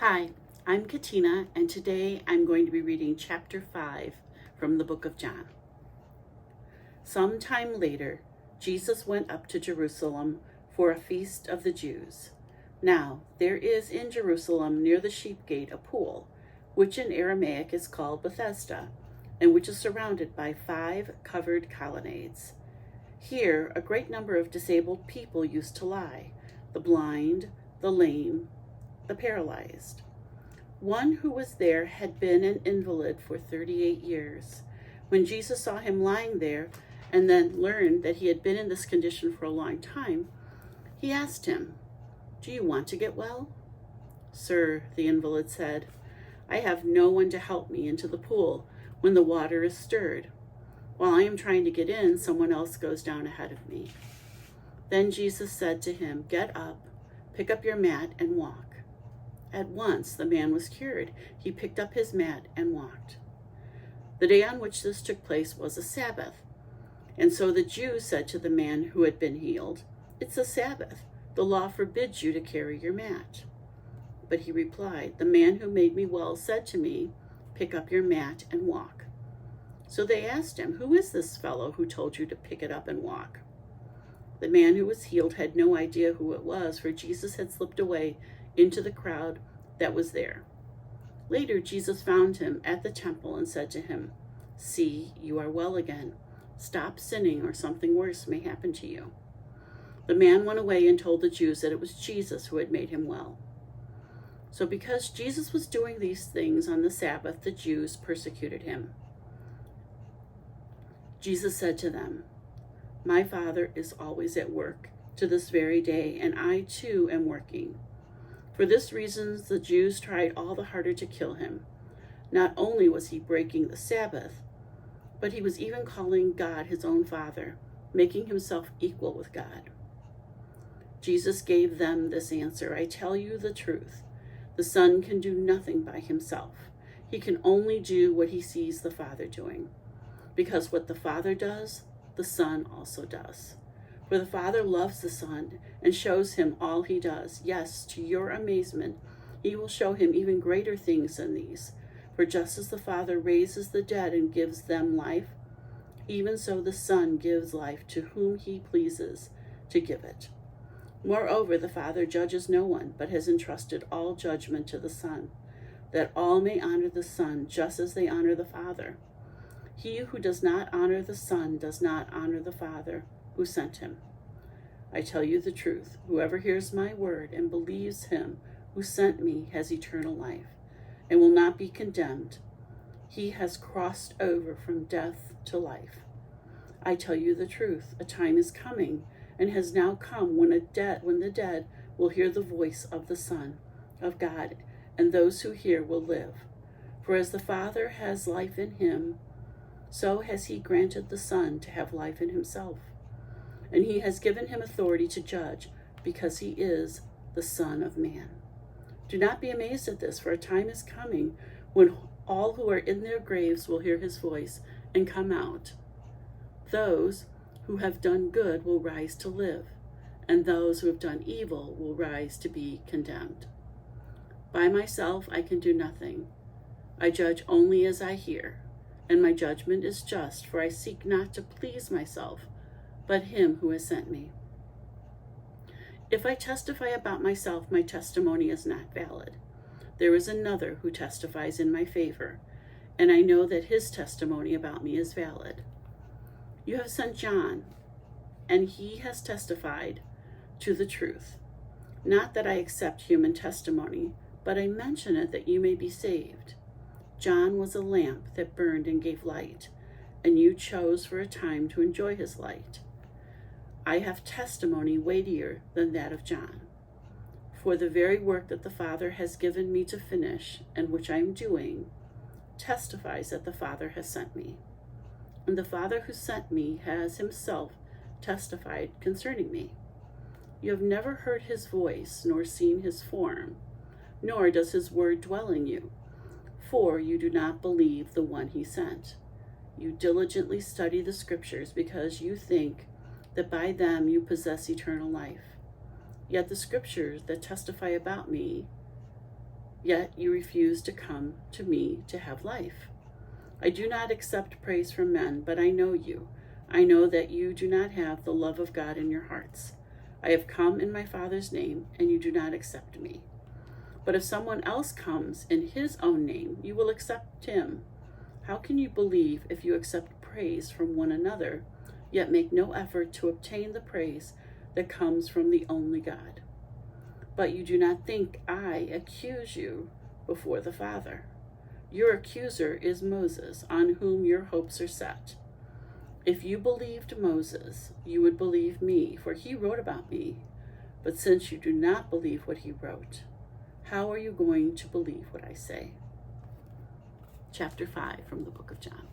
Hi, I'm Katina, and today I'm going to be reading chapter 5 from the book of John. Some time later, Jesus went up to Jerusalem for a feast of the Jews. Now, there is in Jerusalem near the sheep gate a pool, which in Aramaic is called Bethesda, and which is surrounded by 5 covered colonnades. Here, a great number of disabled people used to lie: the blind, the lame, the paralyzed. One who was there had been an invalid for 38 years. When Jesus saw him lying there and then learned that he had been in this condition for a long time, he asked him, "Do you want to get well?" "Sir," the invalid said, "I have no one to help me into the pool when the water is stirred. While I am trying to get in, someone else goes down ahead of me." Then Jesus said to him, "Get up, pick up your mat, and walk." At once the man was cured. He picked up his mat and walked. The day on which this took place was a Sabbath. And so the Jews said to the man who had been healed, "It's a Sabbath. The law forbids you to carry your mat." But he replied, "The man who made me well said to me, 'Pick up your mat and walk.'" So they asked him, "Who is this fellow who told you to pick it up and walk?" The man who was healed had no idea who it was, for Jesus had slipped away into the crowd that was there. Later, Jesus found him at the temple and said to him, "See, you are well again. Stop sinning, or something worse may happen to you." The man went away and told the Jews that it was Jesus who had made him well. So because Jesus was doing these things on the Sabbath, the Jews persecuted him. Jesus said to them, "My Father is always at work to this very day, and I too am working." For this reason, the Jews tried all the harder to kill him. Not only was he breaking the Sabbath, but he was even calling God his own Father, making himself equal with God. Jesus gave them this answer, "I tell you the truth. The Son can do nothing by himself. He can only do what he sees the Father doing. Because what the Father does, the Son also does. For the Father loves the Son and shows him all he does. Yes, to your amazement, he will show him even greater things than these. For just as the Father raises the dead and gives them life, even so the Son gives life to whom he pleases to give it. Moreover, the Father judges no one, but has entrusted all judgment to the Son, that all may honor the Son just as they honor the Father. He who does not honor the Son does not honor the Father who sent him. I tell you the truth, whoever hears my word and believes him who sent me has eternal life, and will not be condemned. He has crossed over from death to life. I tell you the truth, a time is coming, and has now come, when the dead will hear the voice of the Son of God, and those who hear will live. For as the Father has life in him, so has he granted the Son to have life in himself. And he has given him authority to judge, because he is the Son of Man. Do not be amazed at this, for a time is coming when all who are in their graves will hear his voice and come out. Those who have done good will rise to live, and those who have done evil will rise to be condemned. By myself I can do nothing. I judge only as I hear, and my judgment is just, for I seek not to please myself, but him who has sent me. If I testify about myself, my testimony is not valid. There is another who testifies in my favor, and I know that his testimony about me is valid. You have sent John, and he has testified to the truth. Not that I accept human testimony, but I mention it that you may be saved. John was a lamp that burned and gave light, and you chose for a time to enjoy his light. I have testimony weightier than that of John. For the very work that the Father has given me to finish, and which I am doing, testifies that the Father has sent me. And the Father who sent me has himself testified concerning me. You have never heard his voice, nor seen his form, nor does his word dwell in you, for you do not believe the one he sent. You diligently study the Scriptures because you think that by them you possess eternal life. Yet the Scriptures that testify about me yet you refuse to come to me to have life. I do not accept praise from men, but I know you. I know that you do not have the love of God in your hearts. I have come in my Father's name, and you do not accept me. But if someone else comes in his own name, you will accept him. How can you believe if you accept praise from one another, yet make no effort to obtain the praise that comes from the only God? But you do not think I accuse you before the Father. Your accuser is Moses, on whom your hopes are set. If you believed Moses, you would believe me, for he wrote about me. But since you do not believe what he wrote, how are you going to believe what I say? Chapter 5 from the book of John.